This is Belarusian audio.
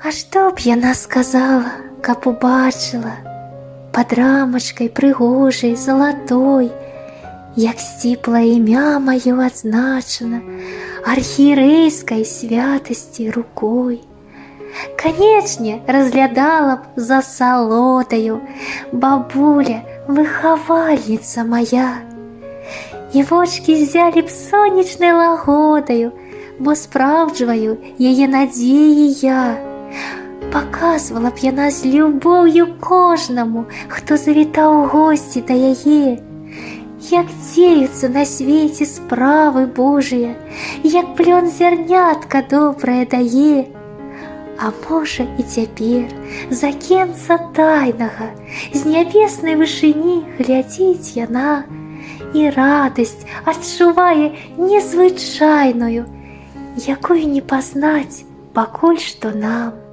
А што б яна сказала, каб убачыла пад рамачкай прыгожай залатой, як сціплае імя маё адзначана архірэйскай святасці рукой. Канечне, разглядала б за салодаю бабуля, выхавальніца мая, і вочкі ззялі б сонечнай лагодаю, бо спраўджваю яе надзеі я. Паказвала б яна з любоўю кожнаму, хто завітаў у госці да яе, як дзеюцца на свеце справы Божыя, як плён зярнятка добрае дае. А можа і цяпер з акенца тайнага, з нябеснай вышыні глядзіць яна, і радасць адчувае незвычайную, якую не пазнаць пакуль што нам.